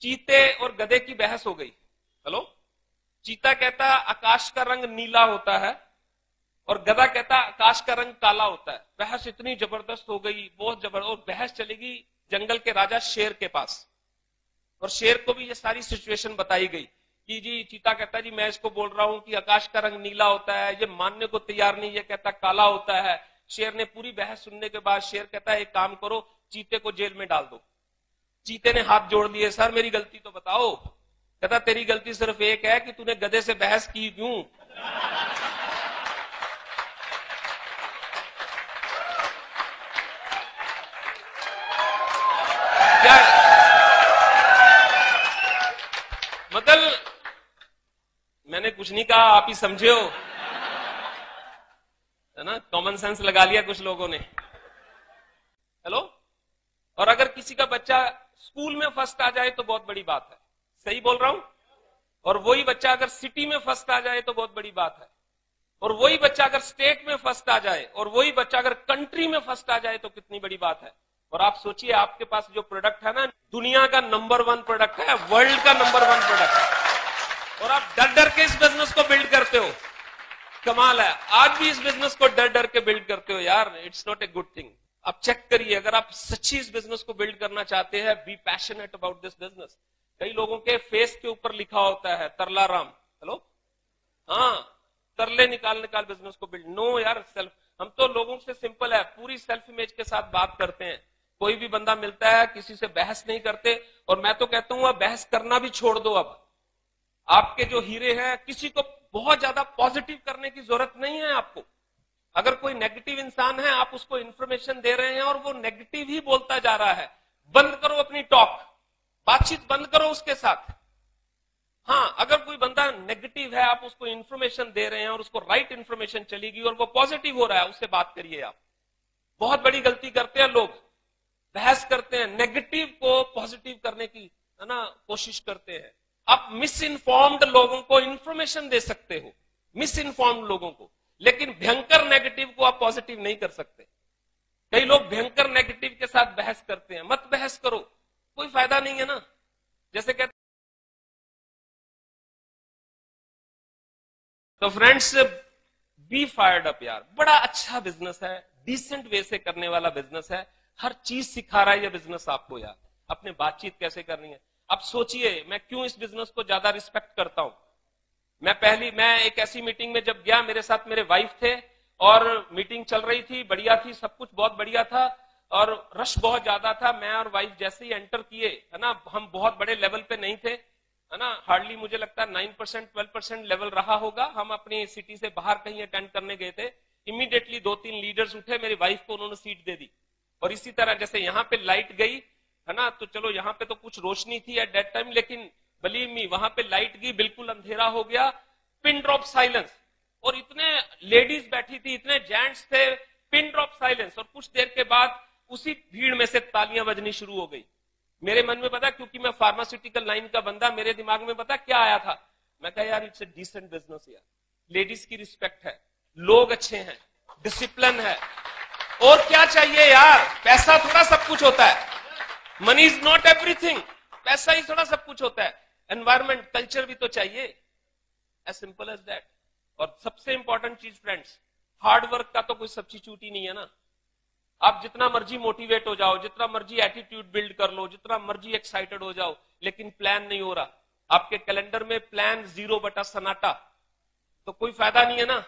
चीते और गधे की बहस हो गई। हेलो, चीता कहता आकाश का रंग नीला होता है और गधा कहता आकाश का रंग काला होता है। बहस इतनी जबरदस्त हो गई, बहुत जबरदस्त, और बहस चलेगी जंगल के राजा शेर के पास। और शेर को भी ये सारी सिचुएशन बताई गई कि जी, चीता कहता है जी मैं इसको बोल रहा हूं कि आकाश का रंग नीला होता है, ये मानने को तैयार नहीं, ये कहता काला होता है। शेर ने पूरी बहस सुनने के बाद शेर कहता है एक काम करो, चीते को जेल में डाल दो। चीते ने हाथ जोड़ लिए, सर मेरी गलती तो बताओ। कहता तेरी गलती सिर्फ एक है कि तूने गधे से बहस की क्यों। क्या मतलब, मैंने कुछ नहीं कहा, आप ही समझे हो, है ना, कॉमन सेंस लगा लिया कुछ लोगों ने। हेलो, और अगर किसी का बच्चा स्कूल में फर्स्ट आ जाए तो बहुत बड़ी बात है, सही बोल रहा हूं, और वही बच्चा अगर सिटी में फर्स्ट आ जाए तो बहुत बड़ी बात है, और वही बच्चा अगर स्टेट में फर्स्ट आ जाए, और वही बच्चा अगर कंट्री में फर्स्ट आ जाए तो कितनी बड़ी बात है। और आप सोचिए आपके पास जो प्रोडक्ट है ना, दुनिया का नंबर 1 प्रोडक्ट है, वर्ल्ड का नंबर 1 प्रोडक्ट है, और आप डर डर के इस बिजनेस को बिल्ड करते हो। कमाल है, आज भी इस बिजनेस को डर डर के बिल्ड करते हो यार, it's not a good thing. आप चेक करिए, अगर आप सच्ची इस बिजनेस को बिल्ड करना चाहते हैं, be passionate about this business. कई लोगों के फेस के ऊपर लिखा होता है तरला राम। हेलो, हाँ, तरले निकाल निकाल बिजनेस को बिल्ड। नो यार, सेल्फ, हम तो लोगों से सिंपल है, पूरी सेल्फ इमेज के साथ बात करते हैं। कोई भी बंदा मिलता है, किसी से बहस नहीं करते, और मैं तो कहता हूं बहस करना भी छोड़ दो। अब आपके जो हीरे हैं, किसी को बहुत ज्यादा पॉजिटिव करने की जरूरत नहीं है आपको। अगर कोई नेगेटिव इंसान है, आप उसको इंफॉर्मेशन दे रहे हैं और वो नेगेटिव ही बोलता जा रहा है, बंद करो अपनी टॉक, बातचीत बंद करो उसके साथ। हाँ, अगर कोई बंदा नेगेटिव है, आप उसको इंफॉर्मेशन दे रहे हैं और उसको राइट इंफॉर्मेशन चलेगी और वो पॉजिटिव हो रहा है, उससे बात करिए आप। बहुत बड़ी गलती करते हैं लोग, बहस करते हैं, नेगेटिव को पॉजिटिव करने की, है ना, कोशिश करते हैं। आप मिस इन्फॉर्म्ड लोगों को इंफॉर्मेशन दे सकते हो, मिस इन्फॉर्म्ड लोगों को, लेकिन भयंकर नेगेटिव को आप पॉजिटिव नहीं कर सकते। कई लोग भयंकर नेगेटिव के साथ बहस करते हैं, मत बहस करो, कोई फायदा नहीं है ना। जैसे कहते, तो फ्रेंड्स, बी फायर्ड अप यार, बड़ा अच्छा बिजनेस है, डिसेंट वे से करने वाला बिजनेस है, हर चीज सिखा रहा है ये बिजनेस आपको यार, अपने बातचीत कैसे करनी है। अब सोचिए मैं क्यों इस बिजनेस को ज्यादा रिस्पेक्ट करता हूं। मैं एक ऐसी मीटिंग में जब गया, मेरे साथ मेरे वाइफ थे और मीटिंग चल रही थी, बढ़िया थी, सब कुछ बहुत बढ़िया था और रश बहुत ज्यादा था। मैं और वाइफ जैसे ही एंटर किए, है ना, हम बहुत बड़े लेवल पे नहीं थे, है ना, हार्डली मुझे लगता है 9% 12% लेवल रहा होगा। हम अपनी सिटी से बाहर कहीं अटेंड करने गए थे। इमीडिएटली 2-3 लीडर्स उठे, मेरी वाइफ को उन्होंने सीट दे दी। और इसी तरह जैसे यहाँ पे लाइट गई, है ना, तो चलो यहाँ पे तो कुछ रोशनी थी एट दैट टाइम, लेकिन बिलीव मी वहां पे लाइट गई, बिल्कुल अंधेरा हो गया, पिन ड्रॉप साइलेंस। और इतने लेडीज बैठी थी, इतने जेंट्स थे, पिन ड्रॉप साइलेंस। और कुछ देर के बाद उसी भीड़ में से तालियां बजनी शुरू हो गई। मेरे मन में पता, क्योंकि मैं फार्मास्यूटिकल लाइन का बंदा, मेरे दिमाग में पता क्या आया था, मैं कहा यार इट्स ए डिसेंट बिजनेस यार, लेडीज की रिस्पेक्ट है, लोग अच्छे हैं, डिसिप्लिन है, और क्या चाहिए यार। पैसा थोड़ा सब कुछ होता है, मनी इज नॉट एवरीथिंग, पैसा ही थोड़ा सब कुछ होता है, एनवायरमेंट कल्चर भी तो चाहिए, एज सिंपल एज दैट। और सबसे इंपॉर्टेंट चीज फ्रेंड्स, हार्ड वर्क का तो कोई सब्स्टिट्यूट ही नहीं है ना। आप जितना मर्जी मोटिवेट हो जाओ, जितना मर्जी एटीट्यूड बिल्ड कर लो, जितना मर्जी एक्साइटेड हो जाओ, लेकिन प्लान नहीं हो रहा, आपके कैलेंडर में प्लान 0 बटा सन्नाटा, तो कोई फायदा नहीं है ना।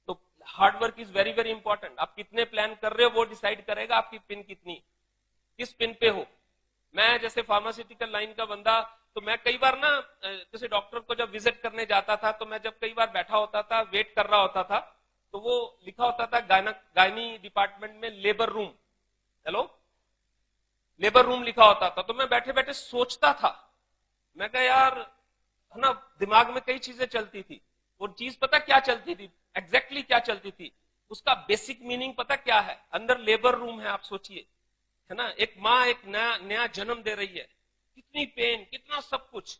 तो hard work is very very important. आप कितने प्लान कर रहे हो वो डिसाइड करेगा आपकी पिन कितनी, किस पिन पे हो। मैं जैसे फार्मास्यूटिकल लाइन का बंदा, तो मैं कई बार ना, जैसे डॉक्टर को जब विजिट करने जाता था, तो मैं जब कई बार बैठा होता था, वेट कर रहा होता था, तो वो लिखा होता था गायनी डिपार्टमेंट में labour room, hello, labour room लिखा होता था। तो मैं बैठे बैठे सोचता था, मैं कहा यार, है ना, दिमाग में कई चीजें चलती थी। वो चीज पता क्या चलती थी, एग्जैक्टली क्या चलती थी, उसका बेसिक मीनिंग पता क्या है। अंदर लेबर रूम है, आप सोचिए, है ना, एक माँ एक नया जन्म दे रही है, कितनी पेन, कितना सब कुछ,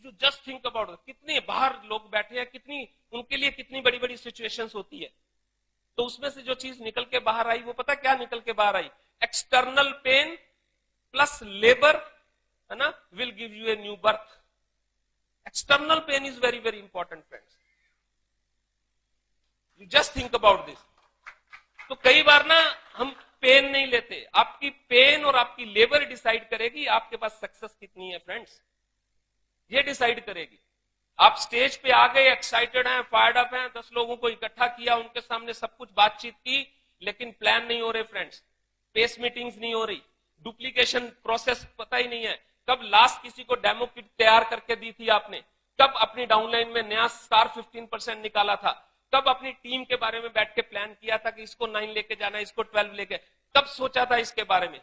यू जस्ट थिंक अबाउट, कितने बाहर लोग बैठे हैं, कितनी उनके लिए कितनी बड़ी बड़ी सिचुएशंस होती है। तो उसमें से जो चीज निकल के बाहर आई, वो पता क्या निकल के बाहर आई, एक्सटर्नल पेन प्लस लेबर, है ना, will give you a new birth. External pain is very very important friends. You just think about this. तो कई बार ना हम पेन नहीं लेते. आपकी पेन और आपकी लेबर डिसाइड करेगी आपके पास सक्सेस कितनी है फ्रेंड्स. ये डिसाइड करेगी. आप स्टेज पे आ गए, एक्साइटेड हैं, फायर्ड अप हैं, 10 लोगों को इकट्ठा किया, उनके सामने सब कुछ बातचीत की, लेकिन प्लान नहीं हो रहे फ्रेंड्स. पेस मीटिंग्स नहीं हो रही, डुप्लीकेशन प्रोसेस पता ही नहीं है. कब लास्ट किसी को डेमो किट तैयार करके दी थी आपने, कब अपनी डाउनलाइन में नया स्टार 15% निकाला था, कब अपनी टीम के बारे में बैठ के प्लान किया था कि इसको 9 लेके जाना, इसको 12 लेके, कब सोचा था इसके बारे में.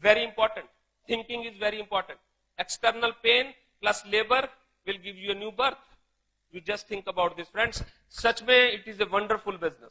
Very important. Thinking is very important. External pain plus labour will give you a new birth. You just think about this friends. सच में it is a wonderful business.